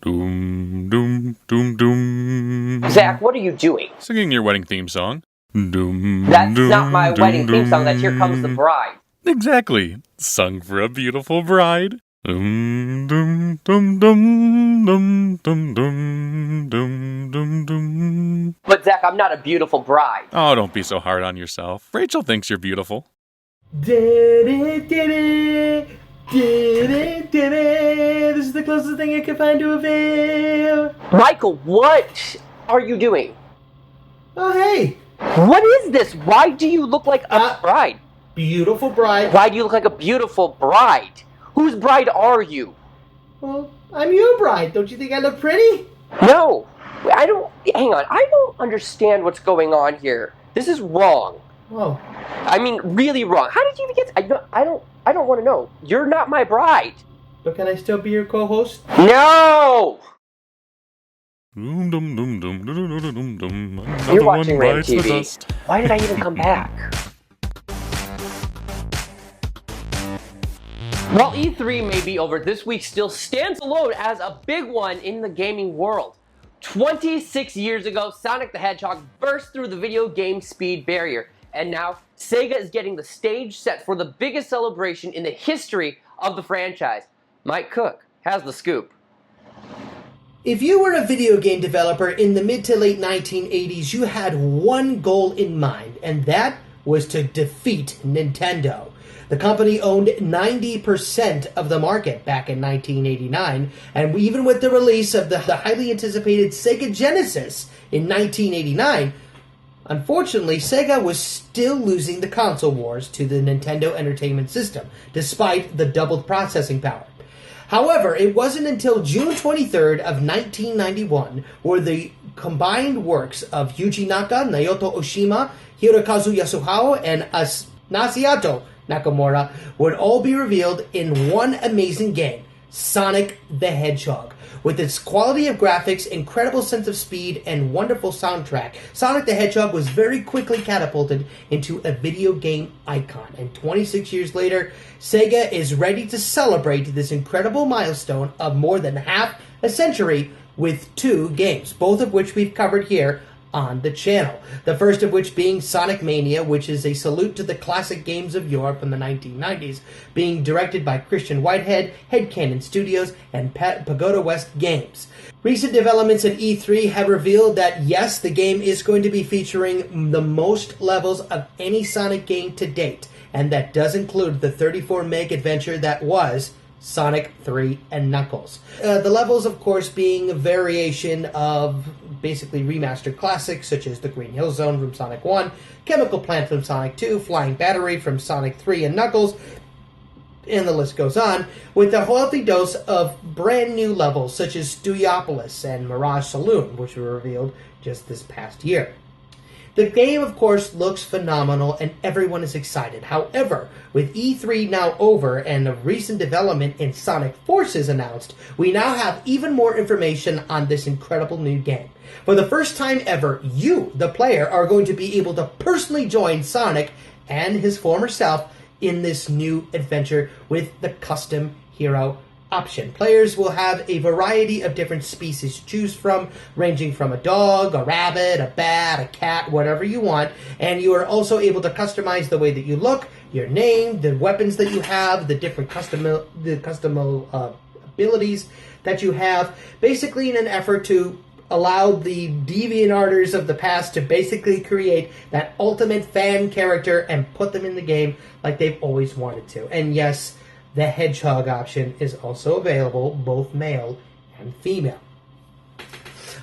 Doom, doom, doom, doom. Zach, what are you doing? Singing your wedding theme song. Doom, That's doom, not my doom, wedding theme song, that's doom. Here Comes the Bride. Exactly. Sung for a beautiful bride. Doom, doom, doom, doom, doom, doom, doom, doom, doom, doom. But Zach, I'm not a beautiful bride. Oh, don't be so hard on yourself. Rachel thinks you're beautiful. This is the closest thing I can find to a veil. Michael, what are you doing? Oh, hey. What is this? Why do you look like a bride? Beautiful bride. Why do you look like a beautiful bride? Whose bride are you? Well, I'm your bride. Don't you think I look pretty? No, I don't. Hang on, I don't understand what's going on here. This is wrong. Oh. I mean, really wrong. How did you even get? I don't want to know. You're not my bride. But can I still be your co-host? No. Doom, doom, doom, doom, doom, doom, doom, doom. You're Another watching one bites the RAMtv. dust. Why did I even come back? While E3 may be over, this week still stands alone as a big one in the gaming world. 26 years ago, Sonic the Hedgehog burst through the video game speed barrier, and now Sega is getting the stage set for the biggest celebration in the history of the franchise. Mike Cook has the scoop. If you were a video game developer in the mid to late 1980s, you had one goal in mind, and that was to defeat Nintendo. The company owned 90% of the market back in 1989, and even with the release of the highly anticipated Sega Genesis in 1989, unfortunately, Sega was still losing the console wars to the Nintendo Entertainment System, despite the doubled processing power. However, it wasn't until June 23rd of 1991 where the combined works of Yuji Naka, Naoto Oshima, Hirokazu Yasuhiro, and Nasiato Nakamura would all be revealed in one amazing game, Sonic the Hedgehog. With its quality of graphics, incredible sense of speed, and wonderful soundtrack, Sonic the Hedgehog was very quickly catapulted into a video game icon. And 26 years later, Sega is ready to celebrate this incredible milestone of more than half a century with two games, both of which we've covered here on the channel. The first of which being Sonic Mania, which is a salute to the classic games of yore from the 1990s, being directed by Christian Whitehead, Headcanon Studios, and Pagoda West Games. Recent developments at E3 have revealed that yes, the game is going to be featuring the most levels of any Sonic game to date, and that does include the 34 meg adventure that was Sonic 3 and Knuckles. The levels, of course, being a variation of basically remastered classics such as the Green Hill Zone from Sonic 1, Chemical Plant from Sonic 2, Flying Battery from Sonic 3 and Knuckles, and the list goes on, with a healthy dose of brand new levels such as Studiopolis and Mirage Saloon, which were revealed just this past year. The game, of course, looks phenomenal and everyone is excited. However, with E3 now over and a recent development in Sonic Forces announced, we now have even more information on this incredible new game. For the first time ever, you, the player, are going to be able to personally join Sonic and his former self in this new adventure with the custom hero option. Players will have a variety of different species to choose from, ranging from a dog, a rabbit, a bat, a cat, whatever you want, and you are also able to customize the way that you look, your name, the weapons that you have, the different custom abilities that you have, basically in an effort to allow the DeviantArters of the past to basically create that ultimate fan character and put them in the game like they've always wanted to. And yes, the Hedgehog option is also available, both male and female.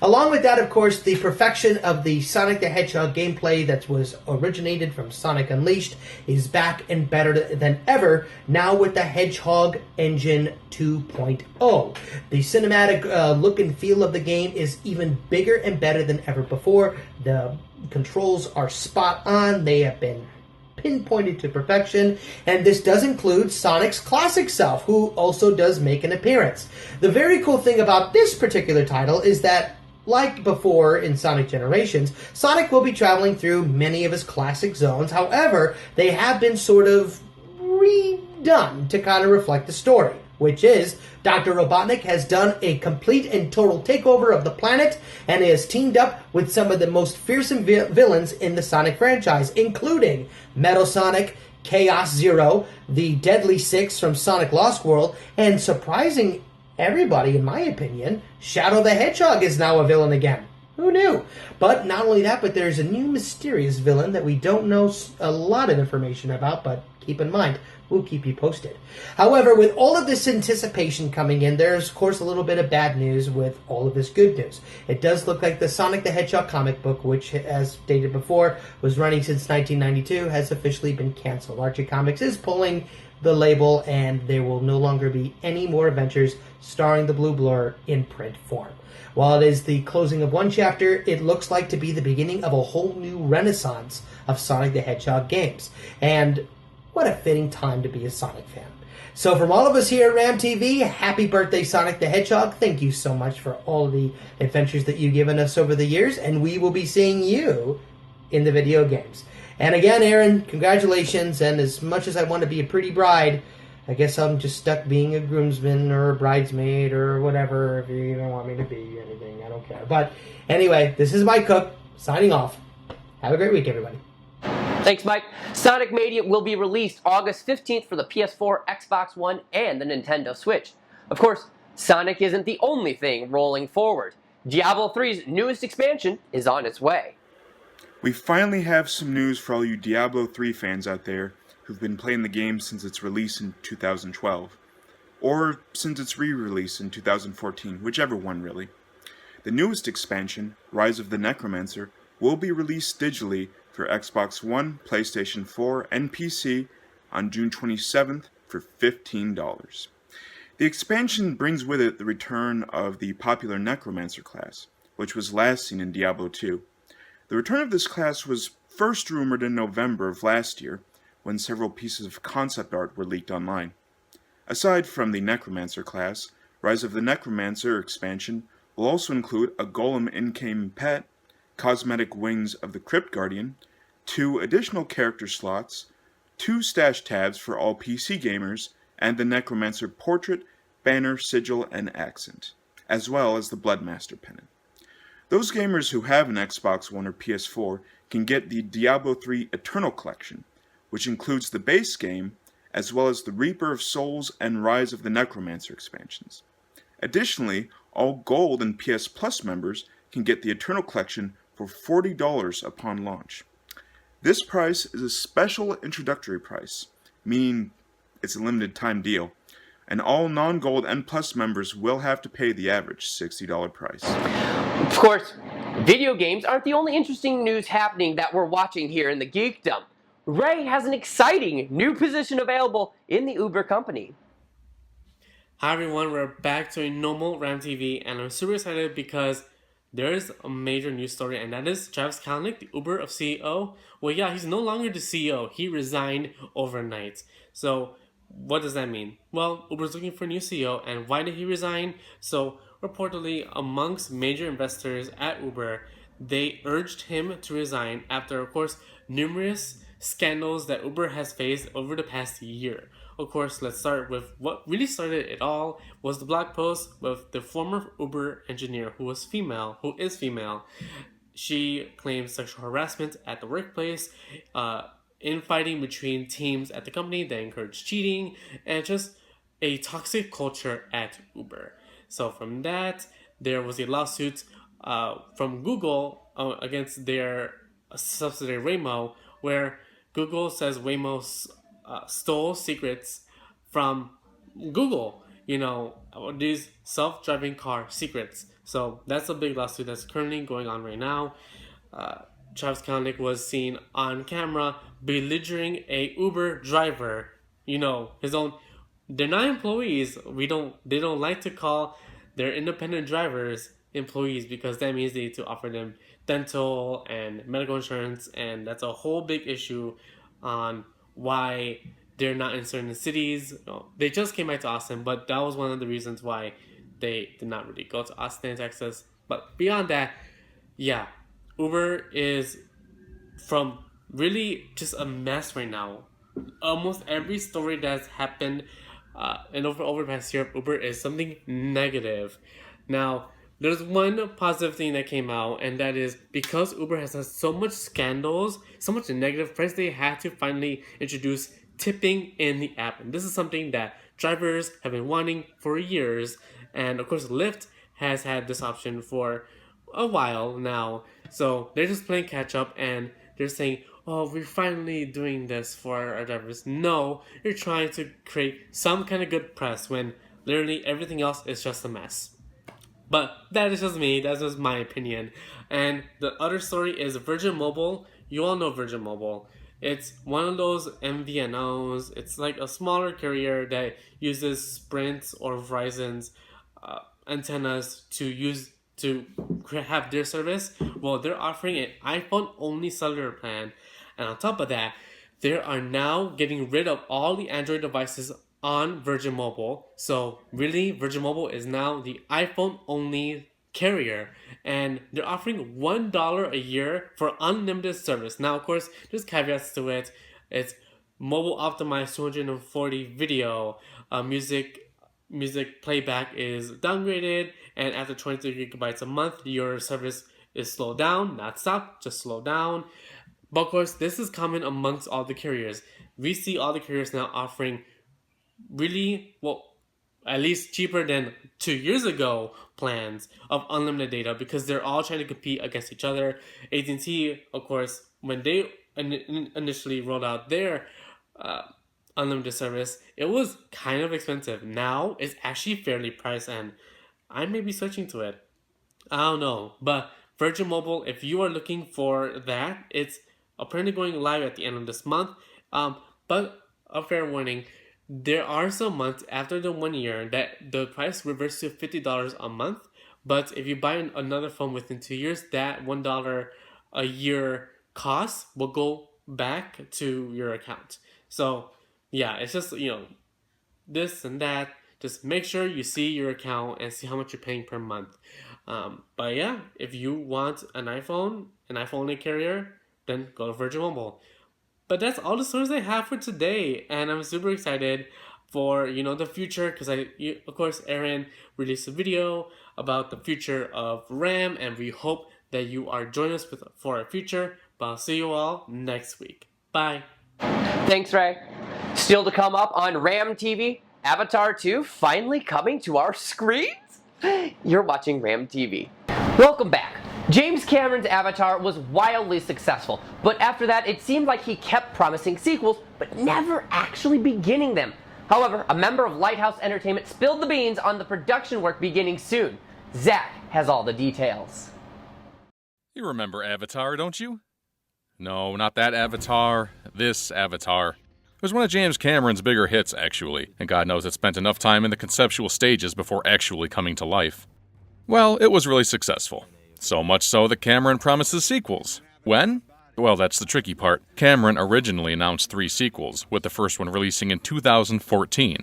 Along with that, of course, the perfection of the Sonic the Hedgehog gameplay that was originated from Sonic Unleashed is back and better than ever, now with the Hedgehog Engine 2.0. The cinematic look and feel of the game is even bigger and better than ever before. The controls are spot on. They have been pinpointed to perfection, and this does include Sonic's classic self, who also does make an appearance. The very cool thing about this particular title is that, like before in Sonic Generations, Sonic will be traveling through many of his classic zones. However, they have been sort of redone to kind of reflect the story. which is Dr. Robotnik has done a complete and total takeover of the planet and has teamed up with some of the most fearsome villains in the Sonic franchise, including Metal Sonic, Chaos Zero, the Deadly Six from Sonic Lost World, and surprising everybody, in my opinion, Shadow the Hedgehog is now a villain again. Who knew? But not only that, but there's a new mysterious villain that we don't know a lot of information about, but keep in mind, we'll keep you posted. However, with all of this anticipation coming in, there's, of course, a little bit of bad news with all of this good news. It does look like the Sonic the Hedgehog comic book, which, as stated before, was running since 1992, has officially been canceled. Archie Comics is pulling the label, and there will no longer be any more adventures starring the Blue Blur in print form. While it is the closing of one chapter, it looks like to be the beginning of a whole new renaissance of Sonic the Hedgehog games. And what a fitting time to be a Sonic fan. So from all of us here at RAMtv, happy birthday, Sonic the Hedgehog. Thank you so much for all of the adventures that you've given us over the years, and we will be seeing you in the video games. And again, Aaron, congratulations, and as much as I want to be a pretty bride, I guess I'm just stuck being a groomsman or a bridesmaid or whatever. If you don't want me to be anything, I don't care. But anyway, this is Mike Cook, signing off. Have a great week, everybody. Thanks, Mike. Sonic Mania will be released August 15th for the PS4, Xbox One, and the Nintendo Switch. Of course, Sonic isn't the only thing rolling forward. Diablo 3's newest expansion is on its way. We finally have some news for all you Diablo 3 fans out there who've been playing the game since its release in 2012, or since its re-release in 2014, whichever one really. The newest expansion, Rise of the Necromancer, will be released digitally for Xbox One, PlayStation 4, and PC on June 27th for $15. The expansion brings with it the return of the popular Necromancer class, which was last seen in Diablo 2. The return of this class was first rumored in November of last year, when several pieces of concept art were leaked online. Aside from the Necromancer class, Rise of the Necromancer expansion will also include a Golem in-game pet, cosmetic wings of the Crypt Guardian, 2 additional character slots, 2 stash tabs for all PC gamers, and the Necromancer portrait, banner, sigil, and accent, as well as the Bloodmaster pennant. Those gamers who have an Xbox One or PS4 can get the Diablo 3 Eternal Collection, which includes the base game, as well as the Reaper of Souls and Rise of the Necromancer expansions. Additionally, all Gold and PS Plus members can get the Eternal Collection for $40 upon launch. This price is a special introductory price, meaning it's a limited time deal, and all non-Gold and Plus members will have to pay the average $60 price. Of course, video games aren't the only interesting news happening that we're watching here in the Geekdom. Ray has an exciting new position available in the Uber company. Hi everyone, we're back to a normal RAMtv, and I'm super excited because there is a major news story, and that is Travis Kalanick, the Uber of CEO. Well, yeah, he's no longer the CEO. He resigned overnight. So what does that mean? Well, Uber's looking for a new CEO, and why did he resign? So reportedly, amongst major investors at Uber, they urged him to resign after, of course, numerous scandals that Uber has faced over the past year. Of course, let's start with what really started it all was the blog post with the former Uber engineer who is female. She claimed sexual harassment at the workplace, infighting between teams at the company that encouraged cheating, and just a toxic culture at Uber. So from that, there was a lawsuit from Google against their subsidiary Waymo, where Google says Waymo stole secrets from Google, these self-driving car secrets. So that's a big lawsuit that's currently going on right now. Travis Kalanick was seen on camera belittling a Uber driver, his own. They're not employees. They don't like to call their independent drivers employees because that means they need to offer them dental and medical insurance, and that's a whole big issue on why they're not in certain cities. They just came back to Austin, but that was one of the reasons why they did not really go to Austin, Texas. But beyond that, yeah, Uber is from really just a mess right now. Almost every story that's happened and over the past year of Uber is something negative. Now, there's one positive thing that came out, and that is because Uber has had so much scandals, so much negative press, they had to finally introduce tipping in the app. And this is something that drivers have been wanting for years. And of course, Lyft has had this option for a while now. So they're just playing catch up, and they're saying, oh, we're finally doing this for our drivers. No, you're trying to create some kind of good press when literally everything else is just a mess. But that is just me. That's just my opinion. And the other story is Virgin Mobile. You all know Virgin Mobile. It's one of those MVNOs. It's like a smaller carrier that uses Sprint or Verizon's antennas to have their service. Well, they're offering an iPhone-only cellular plan. And on top of that, they are now getting rid of all the Android devices on Virgin Mobile. So really, Virgin Mobile is now the iPhone only carrier, and they're offering $1 a year for unlimited service. Now, of course, there's caveats to it. It's mobile optimized 240 video, music playback is downgraded, and after 23 gigabytes a month, your service is slowed down, not stopped, just slowed down. But of course, this is common amongst all the carriers. We see all the carriers now offering really, well, at least cheaper than 2 years ago plans of unlimited data, because they're all trying to compete against each other. AT&T, of course, when they initially rolled out their unlimited service, it was kind of expensive. Now it's actually fairly priced, and I may be switching to it. I don't know, but Virgin Mobile, if you are looking for that, it's apparently going live at the end of this month. But a fair warning, there are some months after the 1 year that the price reverts to $50 a month. But if you buy another phone within 2 years, that $1 a year cost will go back to your account. So yeah, it's just, this and that. Just make sure you see your account and see how much you're paying per month. But yeah, if you want an iPhone only carrier, then go to Virgin Mobile. But that's all the stories I have for today, and I'm super excited for the future, because of course Aaron released a video about the future of RAM, and we hope that you are joining us for our future. But I'll see you all next week. Bye. Thanks, Ray. Still to come up on RAMtv, Avatar 2 finally coming to our screens? You're watching RAMtv. Welcome back. James Cameron's Avatar was wildly successful, but after that it seemed like he kept promising sequels, but never actually beginning them. However, a member of Lighthouse Entertainment spilled the beans on the production work beginning soon. Zach has all the details. You remember Avatar, don't you? No, not that Avatar. This Avatar. It was one of James Cameron's bigger hits, actually, and God knows it spent enough time in the conceptual stages before actually coming to life. Well, it was really successful. So much so that Cameron promises sequels. When? Well, that's the tricky part. Cameron originally announced 3 sequels, with the first one releasing in 2014.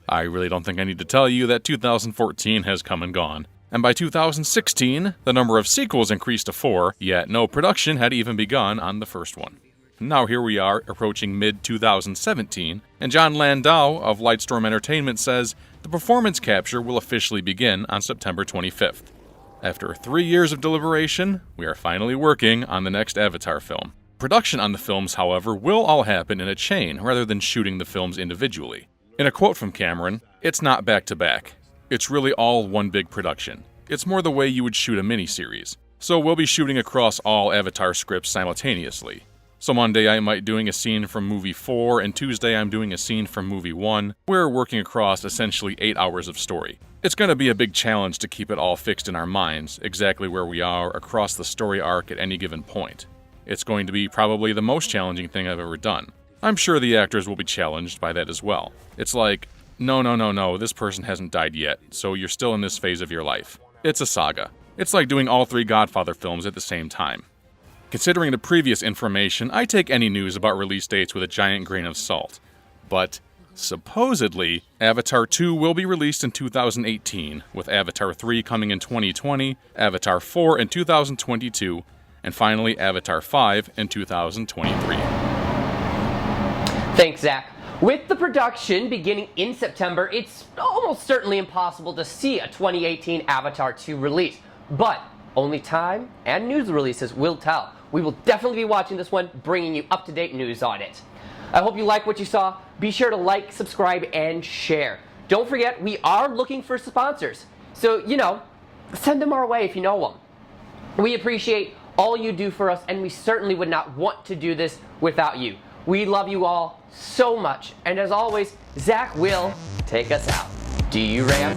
I really don't think I need to tell you that 2014 has come and gone. And by 2016, the number of sequels increased to 4, yet no production had even begun on the first one. Now here we are, approaching mid-2017, and John Landau of Lightstorm Entertainment says the performance capture will officially begin on September 25th. After 3 years of deliberation, we are finally working on the next Avatar film. Production on the films, however, will all happen in a chain rather than shooting the films individually. In a quote from Cameron, "It's not back-to-back. It's really all one big production. It's more the way you would shoot a miniseries. So we'll be shooting across all Avatar scripts simultaneously. So Monday I might doing a scene from movie 4, and Tuesday I'm doing a scene from movie 1. We're working across essentially 8 hours of story. It's going to be a big challenge to keep it all fixed in our minds, exactly where we are across the story arc at any given point. It's going to be probably the most challenging thing I've ever done. I'm sure the actors will be challenged by that as well. It's like, no, this person hasn't died yet, so you're still in this phase of your life. It's a saga. It's like doing all 3 Godfather films at the same time. Considering the previous information, I take any news about release dates with a giant grain of salt. But supposedly, Avatar 2 will be released in 2018, with Avatar 3 coming in 2020, Avatar 4 in 2022, and finally Avatar 5 in 2023. Thanks, Zach. With the production beginning in September, it's almost certainly impossible to see a 2018 Avatar 2 release. But only time and news releases will tell. We will definitely be watching this one, bringing you up-to-date news on it. I hope you like what you saw. Be sure to like, subscribe, and share. Don't forget, we are looking for sponsors. So, send them our way if you know them. We appreciate all you do for us, and we certainly would not want to do this without you. We love you all so much. And as always, Zach will take us out. Do you, Ram?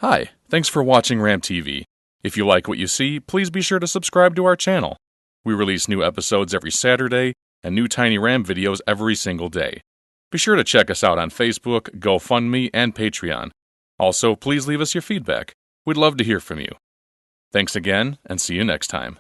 Hi, thanks for watching RAMtv. If you like what you see, please be sure to subscribe to our channel. We release new episodes every Saturday and new Tiny Ram videos every single day. Be sure to check us out on Facebook, GoFundMe, and Patreon. Also, please leave us your feedback. We'd love to hear from you. Thanks again, and see you next time.